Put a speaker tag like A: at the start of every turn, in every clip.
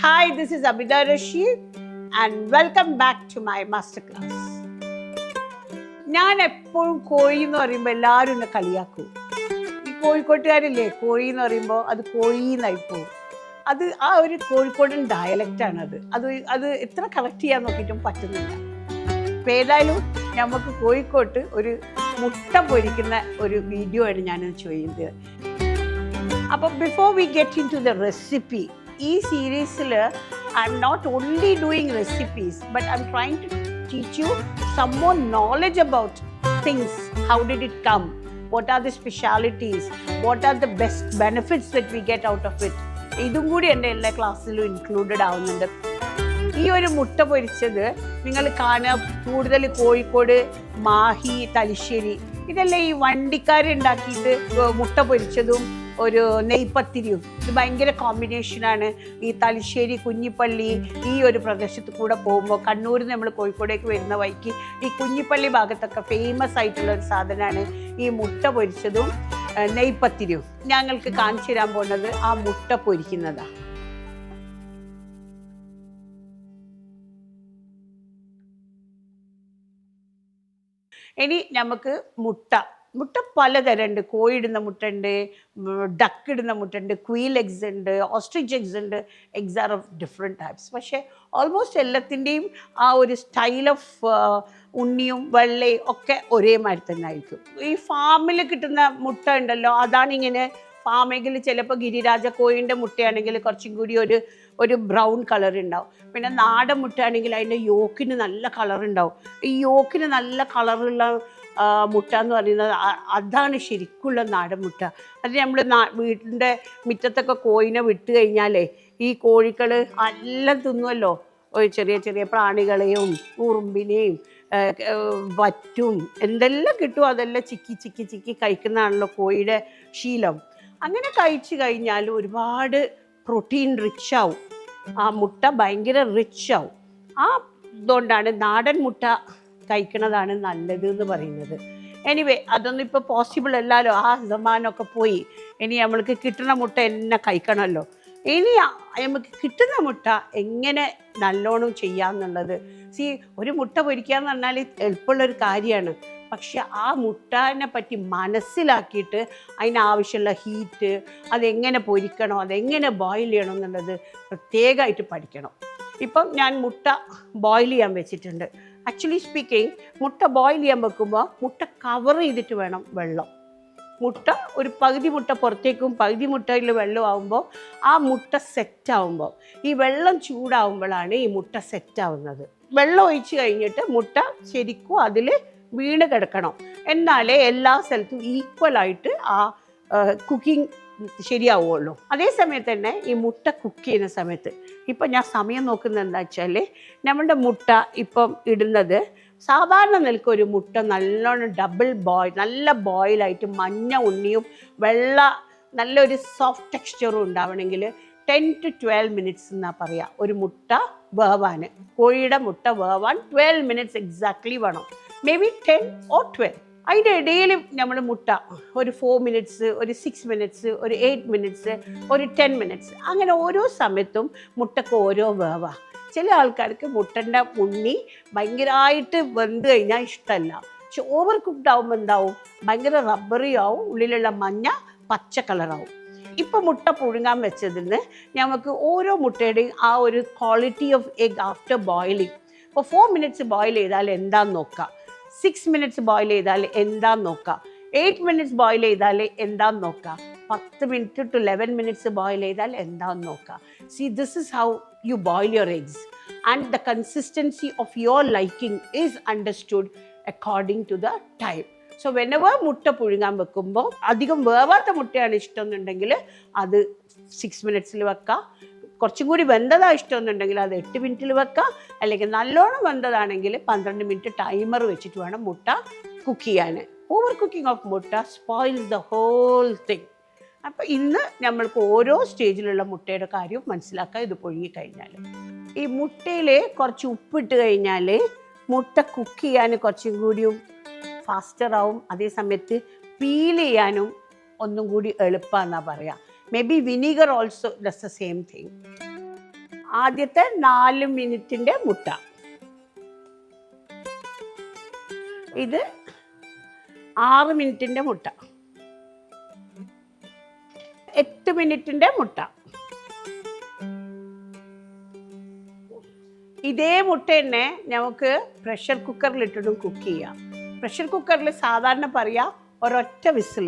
A: Hi, this is Abida Rashid and welcome back to my masterclass. ഞാൻ എപ്പോഴും കോഴി എന്ന് പറയുമ്പോൾ എല്ലാവരും എന്നെ കളിയാക്കും. ഈ കോഴിക്കോട്ടുകാരില്ലേ കോഴി എന്ന് പറയുമ്പോൾ അത് കോഴിന്നായി പോകും. അത് ആ ഒരു കോഴിക്കോടൻ ഡയലക്റ്റാണ് അത് എത്ര കറക്റ്റ് ചെയ്യാൻ നോക്കിയിട്ടും പറ്റുന്നില്ല. ഇപ്പം ഏതായാലും നമുക്ക് കോഴിക്കോട്ട് ഒരു മുട്ട പൊരിക്കുന്ന ഒരു വീഡിയോ ആണ് ഞാനിത് ചെയ്യുന്നത്. അപ്പം before we get into the recipe, ഈ സീരീസിൽ I'm not only doing recipes but I'm trying to teach you some more knowledge about things. How did it come? What are the specialities? What are the best benefits that we get out of it? ഇതും കൂടി എൻ്റെ എല്ലാ ക്ലാസ്സിലും included ആവുന്നുണ്ട്. ഈ ഒരു മുട്ട പൊരിച്ചത് നിങ്ങൾ കാണുക കൂടുതൽ കോഴിക്കോട്, മാഹി, തലശ്ശേരി ഇതെല്ലാം ഈ വണ്ടിക്കാരുണ്ടാക്കിയിട്ട് മുട്ട പൊരിച്ചതും ഒരു നെയ്പത്തിരിയും ഇത് ഭയങ്കര കോമ്പിനേഷനാണ്. ഈ തലശ്ശേരി, കുഞ്ഞിപ്പള്ളി ഈ ഒരു പ്രദേശത്ത് കൂടെ പോകുമ്പോൾ കണ്ണൂരിൽ നിന്ന് നമ്മൾ കോഴിക്കോടേക്ക് വരുന്ന വഴിക്ക് ഈ കുഞ്ഞിപ്പള്ളി ഭാഗത്തൊക്കെ ഫേമസ് ആയിട്ടുള്ള ഒരു സാധനമാണ് ഈ മുട്ട പൊരിച്ചതും നെയ്പത്തിരിയും. ഞങ്ങൾക്ക് കാണിച്ചു തരാൻ പോകുന്നത് ആ മുട്ട പൊരിക്കുന്നതാണ്. ഇനി നമുക്ക് മുട്ട പലതരമുണ്ട്. കോഴിയിടുന്ന മുട്ട ഉണ്ട്, ഡക്ക് ഇടുന്ന മുട്ട ഉണ്ട്, ക്വീൽ എഗ്സ് ഉണ്ട്, ഓസ്ട്രിച്ച് എഗ്സ് ഉണ്ട്. Eggs R of different types. പക്ഷേ ഓൾമോസ്റ്റ് എല്ലാത്തിൻ്റെയും ആ ഒരു സ്റ്റൈൽ ഓഫ് ഉണ്ണിയും വെള്ളയും ഒക്കെ ഒരേ മാതിരി തന്നെ ആയിരിക്കും. ഈ ഫാമിൽ കിട്ടുന്ന മുട്ട ഉണ്ടല്ലോ, അതാണിങ്ങനെ ഫാമെങ്കിൽ ചിലപ്പോൾ ഗിരിരാജ കോഴിൻ്റെ മുട്ടയാണെങ്കിൽ കുറച്ചും കൂടി ഒരു ബ്രൗൺ കളർ ഉണ്ടാവും. പിന്നെ നാടൻ മുട്ടയാണെങ്കിൽ അതിൻ്റെ യോക്കിന് നല്ല കളർ ഉണ്ടാവും. ഈ യോക്കിന് നല്ല കളറുള്ള മുട്ട എന്ന് പറയുന്നത് അതാണ് ശരിക്കുള്ള നാടൻ മുട്ട. അത് നമ്മൾ വീട്ടിൻ്റെ മുറ്റത്തൊക്കെ കോഴിനെ വിട്ട് കഴിഞ്ഞാലേ ഈ കോഴികൾ എല്ലാം തിന്നുമല്ലോ. ചെറിയ ചെറിയ പ്രാണികളെയും ഉറുമ്പിനെയും വറ്റും എന്തെല്ലാം കിട്ടുമോ അതെല്ലാം ചിക്കി കഴിക്കുന്നതാണല്ലോ കോഴിയുടെ ശീലം. അങ്ങനെ കഴിച്ചു കഴിഞ്ഞാൽ ഒരുപാട് പ്രോട്ടീൻ റിച്ച് ആവും. ആ മുട്ട ഭയങ്കര റിച്ച് ആവും. ആ ഇതുകൊണ്ടാണ് നാടൻ മുട്ട കഴിക്കണതാണ് നല്ലത് എന്ന് പറയുന്നത്. എനിവേ അതൊന്നും ഇപ്പോൾ പോസിബിൾ അല്ലല്ലോ, ആ സമാനമൊക്കെ പോയി. ഇനി നമ്മൾക്ക് കിട്ടുന്ന മുട്ട എന്നെ കഴിക്കണമല്ലോ. ഇനി നമുക്ക് കിട്ടുന്ന മുട്ട എങ്ങനെ നല്ലോണം ചെയ്യാമെന്നുള്ളത്. ഒരു മുട്ട പൊരിക്കുക എന്ന് പറഞ്ഞാൽ എളുപ്പമുള്ളൊരു കാര്യമാണ്. പക്ഷെ ആ മുട്ടനെ പറ്റി മനസ്സിലാക്കിയിട്ട് അതിനാവശ്യമുള്ള ഹീറ്റ്, അതെങ്ങനെ പൊരിക്കണം, അതെങ്ങനെ ബോയിൽ ചെയ്യണം എന്നുള്ളത് പ്രത്യേകമായിട്ട് പഠിക്കണം. ഇപ്പം ഞാൻ മുട്ട ബോയിൽ ചെയ്യാൻ വെച്ചിട്ടുണ്ട്. ആക്ച്വലി സ്പീക്കിംഗ് മുട്ട ബോയിൽ ചെയ്യാൻ വെക്കുമ്പോൾ മുട്ട കവർ ചെയ്തിട്ട് വേണം വെള്ളം. മുട്ട ഒരു പകുതി മുട്ട പുറത്തേക്കും പകുതി മുട്ടയിൽ വെള്ളം ആവുമ്പോൾ ആ മുട്ട സെറ്റാവുമ്പോൾ ഈ വെള്ളം ചൂടാവുമ്പോഴാണ് ഈ മുട്ട സെറ്റാവുന്നത്. വെള്ളം ഒഴിച്ച് കഴിഞ്ഞിട്ട് മുട്ട ശരിക്കും അതിൽ വീണ് കിടക്കണം. എന്നാലേ എല്ലാ സ്ഥലത്തും ഈക്വലായിട്ട് ആ കുക്കിംഗ് ശരിയാവുള്ളൂ. അതേ സമയത്ത് തന്നെ ഈ മുട്ട കുക്ക് ചെയ്യുന്ന സമയത്ത് ഇപ്പം ഞാൻ സമയം നോക്കുന്നത് എന്താ വെച്ചാൽ നമ്മളുടെ മുട്ട ഇപ്പം ഇടുന്നത് സാധാരണ നിൽക്കൊരു മുട്ട നല്ലോണം ഡബിൾ ബോയിൽ, നല്ല ബോയിലായിട്ട് മഞ്ഞ ഉണ്ണിയും വെള്ള നല്ലൊരു സോഫ്റ്റ് ടെക്സ്ചറും ഉണ്ടാവണമെങ്കിൽ 10 to 12 മിനിറ്റ്സ് എന്നാണ് പറയുക. ഒരു മുട്ട വേവാൻ, കോഴിയുടെ മുട്ട വേവാൻ 12 മിനിറ്റ്സ് എക്സാക്ട്ലി വേണം. May be 10 or 12. അതിൻ്റെ ഇടയിൽ നമ്മൾ മുട്ട ഒരു 4 മിനിറ്റ്സ്, ഒരു 6 മിനിറ്റ്സ്, ഒരു 8 മിനിറ്റ്സ്, ഒരു 10 മിനിറ്റ്സ് അങ്ങനെ ഓരോ സമയത്തും മുട്ടക്ക് ഓരോ വേവാ. ചില ആൾക്കാർക്ക് മുട്ടൻ്റെ ഉണ്ണി ഭയങ്കരമായിട്ട് വെന്ത് കഴിഞ്ഞാൽ ഇഷ്ടമല്ല. പക്ഷെ ഓവർ കുക്ക്ഡ് ആവുമ്പോൾ എന്താവും, ഭയങ്കര റബ്ബറി ആവും, ഉള്ളിലുള്ള മഞ്ഞ പച്ച കളറാവും. ഇപ്പം മുട്ട പുഴുങ്ങാൻ വെച്ചതിന് നമുക്ക് ഓരോ മുട്ടയുടെയും ആ ഒരു quality of egg after boiling. ഇപ്പോൾ 4 മിനിറ്റ്സ് ബോയിൽ ചെയ്താൽ എന്താണെന്ന് നോക്കാം, 6 മിനിറ്റ്സ് ബോയിൽ ചെയ്താൽ എന്താണെന്ന് നോക്കാം, 8 മിനിറ്റ്സ് ബോയിൽ ചെയ്താൽ എന്താണെന്ന് നോക്കാം, 10 മിനിറ്റ് to 11 മിനിറ്റ്സ് ബോയിൽ ചെയ്താൽ എന്താണെന്ന് നോക്കാം. This is how you boil your eggs and the consistency of your liking is understood according to the time. So whenever മുട്ട പുഴുങ്ങാൻ വെക്കുമ്പോൾ അധികം വേവാത്ത മുട്ടയാണ് ഇഷ്ടം എന്നുണ്ടെങ്കിൽ അത് 6 മിനിറ്റ്സിൽ വെക്കാം. കുറച്ചും കൂടി വെന്തതാണ് ഇഷ്ടം എന്നുണ്ടെങ്കിൽ അത് 8 മിനിറ്റിൽ വെക്കാം. അല്ലെങ്കിൽ നല്ലോണം വെന്തതാണെങ്കിൽ 12 മിനിറ്റ് ടൈമർ വെച്ചിട്ട് വേണം മുട്ട കുക്ക് ചെയ്യാൻ. ഓവർ കുക്കിംഗ് ഓഫ് മുട്ട സ്പോയിൽസ് ദ ഹോൾ തിങ്. അപ്പോൾ ഇന്ന് നമ്മൾക്ക് ഓരോ സ്റ്റേജിലുള്ള മുട്ടയുടെ കാര്യം മനസ്സിലാക്കാം. ഇത് പുഴുങ്ങിക്കഴിഞ്ഞാൽ ഈ മുട്ടയിൽ കുറച്ച് ഉപ്പിട്ട് കഴിഞ്ഞാൽ മുട്ട കുക്ക് ചെയ്യാൻ കുറച്ചും കൂടിയും ഫാസ്റ്ററാവും. അതേ സമയത്ത് പീൽ ചെയ്യാനും ഒന്നും കൂടി എളുപ്പമെന്നാണ് പറയുക. Maybe vinegar also does the same thing. ആദ്യത്തെ 4 മിനിറ്റിൻ്റെ മുട്ട, ഇത് 6 മിനിറ്റിൻ്റെ മുട്ട, 8 മിനിറ്റിൻ്റെ മുട്ട. ഇതേ മുട്ട തന്നെ നമുക്ക് പ്രഷർ കുക്കറിലിട്ടിട്ടും കുക്ക് ചെയ്യാം. പ്രഷർ കുക്കറിൽ സാധാരണ പറയാം ഒരൊറ്റ വിസിൽ,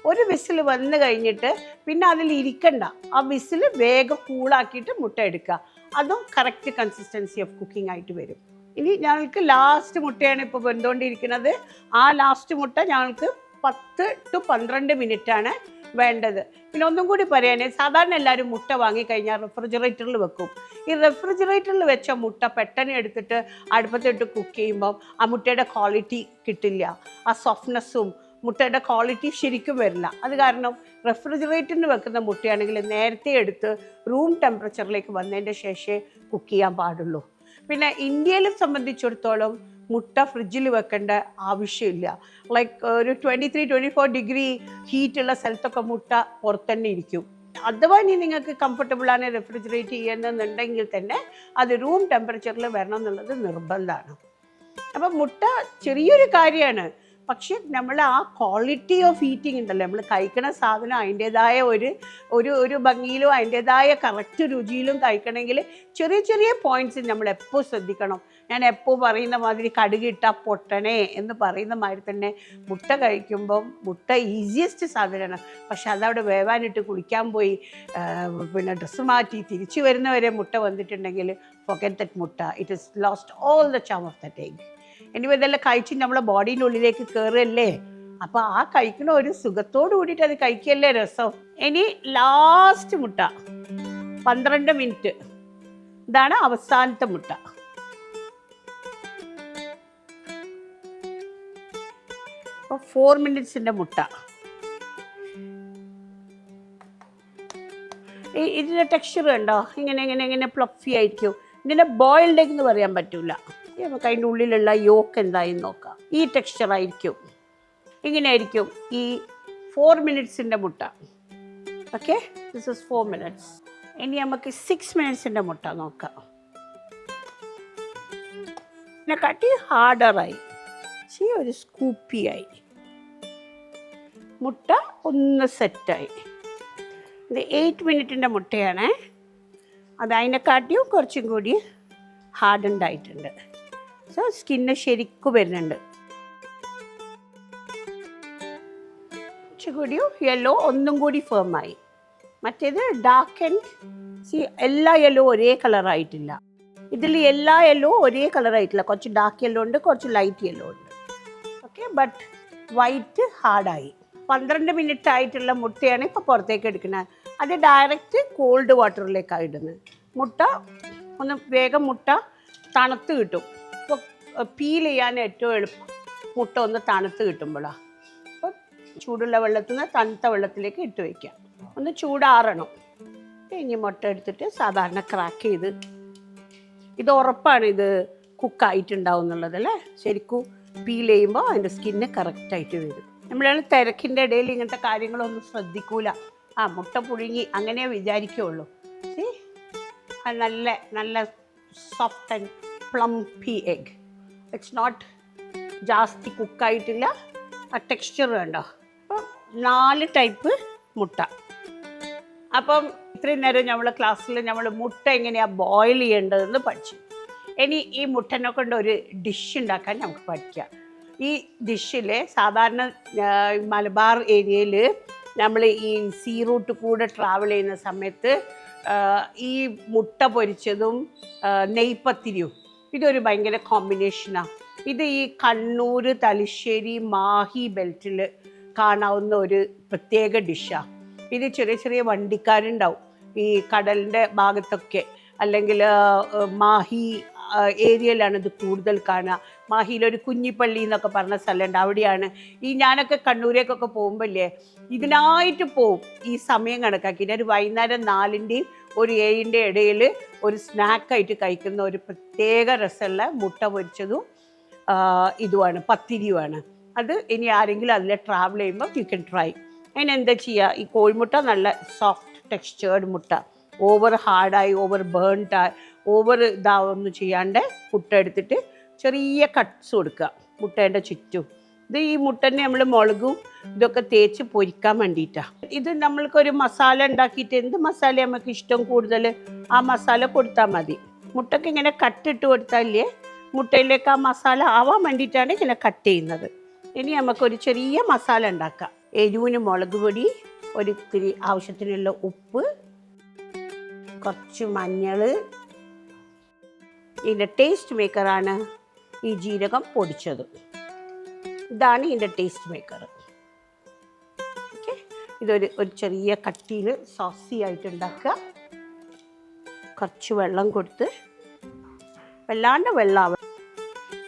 A: ഒരു വിസിൽ വന്നു കഴിഞ്ഞിട്ട് പിന്നെ അതിൽ ഇരിക്കണ്ട, ആ വിസിൽ വേഗം കൂളാക്കിയിട്ട് മുട്ട എടുക്കുക. അതും കറക്റ്റ് കൺസിസ്റ്റൻസി ഓഫ് കുക്കിംഗ് ആയിട്ട് വരും. ഇനി ഞങ്ങൾക്ക് ലാസ്റ്റ് മുട്ടയാണ് ഇപ്പോൾ വെന്തുകൊണ്ടിരിക്കുന്നത്. ആ ലാസ്റ്റ് മുട്ട ഞങ്ങൾക്ക് 10 to 12 മിനിറ്റാണ് വേണ്ടത്. പിന്നെ ഒന്നും കൂടി പറയാനേ, സാധാരണ എല്ലാവരും മുട്ട വാങ്ങിക്കഴിഞ്ഞാൽ റെഫ്രിജറേറ്ററിൽ വെക്കും. ഈ റെഫ്രിജറേറ്ററിൽ വെച്ച മുട്ട പെട്ടെന്ന് എടുത്തിട്ട് അടുപ്പത്തിട്ട് കുക്ക് ചെയ്യുമ്പം ആ മുട്ടയുടെ ക്വാളിറ്റി കിട്ടില്ല, ആ സോഫ്റ്റ്നെസ്സും മുട്ടയുടെ ക്വാളിറ്റി ശരിക്കും വരില്ല. അത് കാരണം റെഫ്രിജറേറ്ററിന് വെക്കുന്ന മുട്ടയാണെങ്കിൽ നേരത്തെ എടുത്ത് റൂം ടെമ്പറേച്ചറിലേക്ക് വന്നതിൻ്റെ ശേഷമേ കുക്ക് ചെയ്യാൻ പാടുള്ളൂ. പിന്നെ ഇന്ത്യയിൽ സംബന്ധിച്ചിടത്തോളം മുട്ട ഫ്രിഡ്ജിൽ വെക്കേണ്ട ആവശ്യമില്ല. ലൈക്ക് ഒരു 23-24 ഡിഗ്രി ഹീറ്റുള്ള സ്ഥലത്തൊക്കെ മുട്ട പുറത്തന്നെ ഇരിക്കും. അഥവാ ഇനി നിങ്ങൾക്ക് കംഫർട്ടബിളാണ് റെഫ്രിജറേറ്റ് ചെയ്യുന്നുണ്ടെങ്കിൽ തന്നെ അത് റൂം ടെമ്പറേച്ചറിൽ വരണം എന്നുള്ളത് നിർബന്ധമാണ്. അപ്പം മുട്ട ചെറിയൊരു കാര്യമാണ്, പക്ഷെ നമ്മൾ ആ ക്വാളിറ്റി ഓഫ് ഈറ്റിംഗ് ഉണ്ടല്ലോ, നമ്മൾ കഴിക്കണ സാധനം അതിൻ്റേതായ ഒരു ഭംഗിയിലും അതിൻ്റേതായ കറക്റ്റ് രുചിയിലും കഴിക്കണമെങ്കിൽ ചെറിയ ചെറിയ പോയിൻറ്റ്സ് നമ്മൾ എപ്പോൾ ശ്രദ്ധിക്കണം. ഞാൻ എപ്പോൾ പറയുന്ന മാതിരി കടുകിട്ട പൊട്ടണേ എന്ന് പറയുന്ന മാതിരി തന്നെ മുട്ട കഴിക്കുമ്പം മുട്ട ഈസിയസ്റ്റ് സാധനമാണ്. പക്ഷെ അതവിടെ വേവാനിട്ട് കുളിക്കാൻ പോയി പിന്നെ ഡ്രസ്സ് മാറ്റി തിരിച്ചു വരുന്നവരെ മുട്ട വന്നിട്ടുണ്ടെങ്കിൽ forget that മുട്ട, it is lost all the charm of that egg. Anyway ഇതെല്ലാം കഴിച്ച് നമ്മളെ ബോഡീൻ്റെ ഉള്ളിലേക്ക് കയറല്ലേ, അപ്പോൾ ആ കഴിക്കുന്ന ഒരു സുഖത്തോട് കൂടിയിട്ട് അത് കഴിക്കല്ലേ രസം. ഇനി ലാസ്റ്റ് മുട്ട 12 മിനിറ്റ്, ഇതാണ് അവസാനത്തെ മുട്ട. അപ്പോൾ 4 മിനിറ്റ്സിൻ്റെ മുട്ട. ഇതിൻ്റെ ടെക്സ്ചർ കണ്ടോ, ഇങ്ങനെ ഫ്ലഫി ആയിരിക്കും. ഇതിനെ ബോയിൽഡ് എഗ് എന്ന് പറയാൻ പറ്റില്ല. നമുക്ക് അതിൻ്റെ ഉള്ളിലുള്ള യോക്ക് എന്തായെന്ന് നോക്കാം. ഈ ടെക്സ്ചർ ആയിരിക്കും, ഇങ്ങനെ ആയിരിക്കും ഈ 4 മിനിറ്റ്സിൻ്റെ മുട്ട. Okay, this is 4 minutes. ഇനി നമുക്ക് 6 മിനിറ്റ്സിൻ്റെ മുട്ട നോക്കാം. പിന്നെ കട്ടി ഹാർഡറായി, ഒരു സ്കൂപ്പിയായി, മുട്ട ഒന്ന് സെറ്റായി. ഇത് 8 മിനിറ്റിൻ്റെ മുട്ടയാണ്. അത് അതിനെക്കാട്ടിയും കുറച്ചും കൂടി ഹാർഡൻഡ് ആയിട്ടുണ്ട്. സോ സ്കിന്ന് ശരിക്കും വരുന്നുണ്ട്. കുറച്ചുകൂടിയും യെല്ലോ ഒന്നും കൂടി ഫേമായി. മറ്റേത് ഡാർക്ക് ആൻഡ് എല്ലാ യെല്ലോ ഒരേ കളറായിട്ടില്ല. ഇതിൽ എല്ലാ യെല്ലോ ഒരേ കളറായിട്ടില്ല. കുറച്ച് ഡാർക്ക് യെല്ലോ ഉണ്ട്, കുറച്ച് ലൈറ്റ് യെല്ലോ ഉണ്ട്. ഓക്കെ, ബട്ട് വൈറ്റ് ഹാർഡായി. 12 മിനിറ്റ് ആയിട്ടുള്ള മുട്ടയാണ് ഇപ്പോൾ പുറത്തേക്ക് എടുക്കുന്നത്. അത് ഡയറക്റ്റ് കോൾഡ് വാട്ടറിലേക്കാണ് ഇടുന്നത്. മുട്ട ഒന്ന് വേഗം മുട്ട തണുത്ത് കിട്ടും. ഇപ്പോൾ പീൽ ചെയ്യാൻ ഏറ്റവും എളുപ്പം മുട്ട ഒന്ന് തണുത്ത് കിട്ടുമ്പോഴാണ്. അപ്പോൾ ചൂടുള്ള വെള്ളത്തിൽ നിന്ന് തണുത്ത വെള്ളത്തിലേക്ക് ഇട്ട് വയ്ക്കാം, ഒന്ന് ചൂടാറണം. ഇനി മുട്ട എടുത്തിട്ട് സാധാരണ ക്രാക്ക് ചെയ്ത്, ഇത് ഉറപ്പാണ് ഇത് കുക്കായിട്ടുണ്ടാവും എന്നുള്ളതല്ലേ. ശരിക്കും പീൽ ചെയ്യുമ്പോൾ അതിൻ്റെ സ്കിന്ന് കറക്റ്റായിട്ട് വരും. നമ്മളാണ് തിരക്കിൻ്റെ ഇടയിൽ ഇങ്ങനത്തെ കാര്യങ്ങളൊന്നും ശ്രദ്ധിക്കൂല. ആ മുട്ട പുഴുങ്ങി അങ്ങനെ വിചാരിക്കുകയുള്ളൂ. നല്ല നല്ല soft and plumpy egg. It's not ജാസ്തി കുക്കായിട്ടില്ല. ആ ടെക്സ്ചർ വേണ്ടോ. അപ്പം 4 ടൈപ്പ് മുട്ട. അപ്പം ഇത്രയും നേരം നമ്മൾ ക്ലാസ്സിൽ നമ്മൾ മുട്ട എങ്ങനെയാണ് ബോയിൽ ചെയ്യേണ്ടതെന്ന് പഠിച്ചു. ഇനി ഈ മുട്ടനെ കൊണ്ട് ഒരു ഡിഷ് ഉണ്ടാക്കാൻ നമുക്ക് പഠിക്കാം. ഈ ഡിഷിൽ സാധാരണ മലബാർ ഏരിയയിൽ നമ്മൾ ഈ സീ റൂട്ട് കൂടെ ട്രാവൽ ചെയ്യുന്ന സമയത്ത് ഈ മുട്ട പൊരിച്ചതും നെയ്പത്തിരിയും ഇതൊരു ഭയങ്കര കോമ്പിനേഷനാണ്. ഇത് ഈ കണ്ണൂർ, തലശ്ശേരി, മാഹി ബെൽറ്റിൽ കാണാവുന്ന ഒരു പ്രത്യേക ഡിഷാണ്. ഇത് ചെറിയ ചെറിയ വണ്ടിക്കാരുണ്ടാവും ഈ കടലിൻ്റെ ഭാഗത്തൊക്കെ, അല്ലെങ്കിൽ മാഹി ഏരിയയിലാണ് ഇത് കൂടുതൽ കാണുക. മാഹിയിലൊരു കുഞ്ഞിപ്പള്ളി എന്നൊക്കെ പറഞ്ഞ സ്ഥലമുണ്ട്, അവിടെയാണ് ഈ ഞാനൊക്കെ കണ്ണൂരേക്കൊക്കെ പോകുമ്പോഴല്ലേ ഇതിനായിട്ട് പോവും ഈ സമയം കണക്കാക്കിയിട്ട്. ഒരു വൈകുന്നേരം 4-ൻ്റെയും ഒരു 7-ൻ്റെ ഇടയിൽ ഒരു സ്നാക്കായിട്ട് കഴിക്കുന്ന ഒരു പ്രത്യേക രസമുള്ള മുട്ട പൊരിച്ചതും ഇതുമാണ്, പത്തിരിയുമാണ്. അത് ഇനി ആരെങ്കിലും അതിൽ ട്രാവൽ ചെയ്യുമ്പോൾ യു ക്യാൻ ട്രൈ. അതിനെന്താ ചെയ്യുക, ഈ കോഴിമുട്ട നല്ല സോഫ്റ്റ് ടെക്സ്ചേർഡ് മുട്ട ഓവർ ഹാർഡായി ഓവർ ബേൺഡായി ഓവർ ഇതാവൊന്നും ചെയ്യാണ്ട് മുട്ട എടുത്തിട്ട് ചെറിയ കട്ട്സ് കൊടുക്കുക മുട്ടേൻ്റെ ചുറ്റും. ഇത് ഈ മുട്ടനെ നമ്മൾ മുളകും ഇതൊക്കെ തേച്ച് പൊരിക്കാൻ വേണ്ടിയിട്ടാണ്. ഇത് നമ്മൾക്കൊരു മസാല ഉണ്ടാക്കിയിട്ട് എന്ത് മസാല നമുക്ക് ഇഷ്ടം കൂടുതൽ ആ മസാല കൊടുത്താൽ മതി. മുട്ടയ്ക്ക് ഇങ്ങനെ കട്ടിട്ട് കൊടുത്താലേ മുട്ടയിലേക്ക് ആ മസാല ആവാൻ വേണ്ടിയിട്ടാണ് ഇങ്ങനെ കട്ട് ചെയ്യുന്നത്. ഇനി നമുക്കൊരു ചെറിയ മസാല ഉണ്ടാക്കാം. എരിവിന് മുളക് പൊടി, ഒരിത്തിരി ആവശ്യത്തിനുള്ള ഉപ്പ്, കുറച്ച് മഞ്ഞൾ. ഇതിൻ്റെ ടേസ്റ്റ് മേക്കറാണ് ഈ ജീരകം പൊടിച്ചത്. ഇതാണ് ഇതിൻ്റെ ടേസ്റ്റ് മേക്കർ. ഓക്കെ, ഒരു ചെറിയ കട്ടിയിൽ സോസി ആയിട്ട് ഉണ്ടാക്കുക. കുറച്ച് വെള്ളം കൊടുത്ത്, വല്ലാണ്ട് വെള്ളം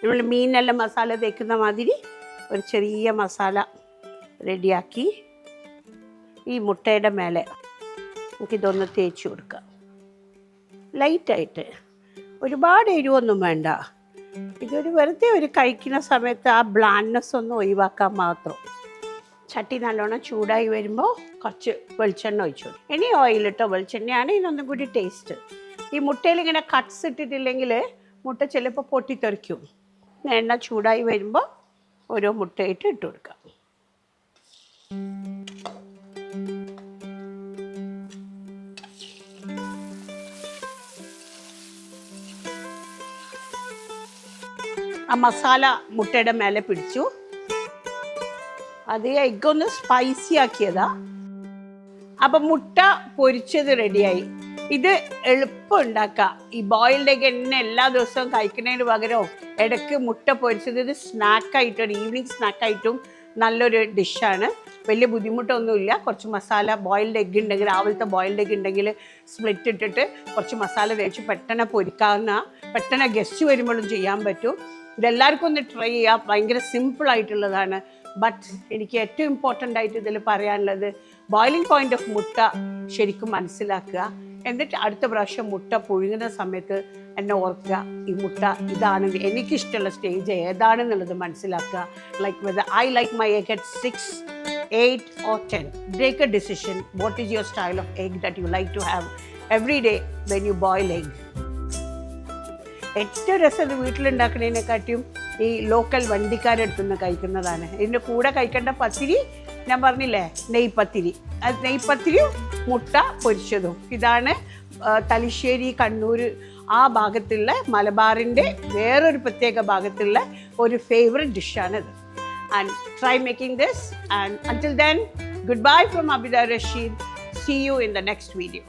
A: നമ്മൾ മീനെല്ലാം മസാല തേക്കുന്ന മാതിരി ഒരു ചെറിയ മസാല റെഡിയാക്കി ഈ മുട്ടയുടെ മേലെ നമുക്കിതൊന്ന് തേച്ച് കൊടുക്കാം ലൈറ്റായിട്ട്. ഒരുപാട് എരിവൊന്നും വേണ്ട. ഇതൊരു വെറുതെ ഒരു കഴിക്കുന്ന സമയത്ത് ആ ബ്ലാൻഡ്നെസ് ഒന്ന് ഒഴിവാക്കാൻ മാത്രം. ചട്ടി നല്ലോണം ചൂടായി വരുമ്പോൾ കുറച്ച് വെളിച്ചെണ്ണ ഒഴിച്ചു. ഇനി ഓയിലിട്ടോ വെളിച്ചെണ്ണയാണ് ഇതിനൊന്നും കൂടി ടേസ്റ്റ്. ഈ മുട്ടയിൽ ഇങ്ങനെ കട്ട്സ് ഇട്ടിട്ടില്ലെങ്കിൽ മുട്ട ചിലപ്പോൾ പൊട്ടിത്തെറിക്കും. എണ്ണ ചൂടായി വരുമ്പോൾ ഓരോ മുട്ടയിട്ട് ഇട്ട് കൊടുക്കാം. ആ മസാല മുട്ടയുടെ മേലെ പിടിച്ചു. അത് എഗ്ഗൊന്ന് സ്പൈസി ആക്കിയതാ. അപ്പം മുട്ട പൊരിച്ചത് റെഡിയായി. ഇത് എളുപ്പം ഉണ്ടാക്കാം. ഈ ബോയിൽഡ് എഗ് എന്നെ എല്ലാ ദിവസവും കഴിക്കുന്നതിന് പകരം ഇടയ്ക്ക് മുട്ട പൊരിച്ചത് ഇത് സ്നാക്കായിട്ടും ഒരു ഈവനിങ് സ്നാക്കായിട്ടും നല്ലൊരു ഡിഷാണ്. വലിയ ബുദ്ധിമുട്ടൊന്നുമില്ല. കുറച്ച് മസാല ബോയിൽഡ് എഗ് ഉണ്ടെങ്കിൽ, രാവിലത്തെ ബോയിൽഡ് എഗ് ഉണ്ടെങ്കിൽ സ്പ്ലിറ്റ് ഇട്ടിട്ട് കുറച്ച് മസാല തേച്ച് പെട്ടെന്ന് പൊരിക്കാവുന്ന, പെട്ടെന്ന് ഗസ്റ്റ് വരുമ്പോഴും ചെയ്യാൻ പറ്റും. ഇതെല്ലാവർക്കും ഒന്ന് ട്രൈ ചെയ്യാം. ഭയങ്കര സിമ്പിളായിട്ടുള്ളതാണ്. ബട്ട് എനിക്ക് ഏറ്റവും ഇമ്പോർട്ടൻ്റ് ആയിട്ട് ഇതിൽ പറയാനുള്ളത് ബോയിലിംഗ് പോയിന്റ് ഓഫ് മുട്ട ശരിക്കും മനസ്സിലാക്കുക. എന്നിട്ട് അടുത്ത പ്രാവശ്യം മുട്ട പുഴുങ്ങുന്ന സമയത്ത് എന്നെ ഓർക്കുക, ഈ മുട്ട ഇതാണ് എനിക്കിഷ്ടമുള്ള സ്റ്റേജ് ഏതാണെന്നുള്ളത് മനസ്സിലാക്കുക. Like whether I like my egg at 6, 8 or 10. Take a decision. What is your style of egg that you like to have every day when you boil egg? ഏറ്റവും രസം ഇത് വീട്ടിലുണ്ടാക്കുന്നതിനെക്കാട്ടിയും ഈ ലോക്കൽ വണ്ടിക്കാരെടുത്തുനിന്ന് കഴിക്കുന്നതാണ്. ഇതിൻ്റെ കൂടെ കഴിക്കേണ്ട പത്തിരി ഞാൻ പറഞ്ഞില്ലേ, നെയ്പത്തിരി. അത് നെയ്പത്തിരിയും മുട്ട പൊരിച്ചതും. ഇതാണ് തലശ്ശേരി, കണ്ണൂർ ആ ഭാഗത്തുള്ള മലബാറിൻ്റെ വേറൊരു പ്രത്യേക ഭാഗത്തുള്ള ഒരു favourite ഡിഷാണിത്. And try making this. And until then, goodbye from Abida Rashid. See you in the next video.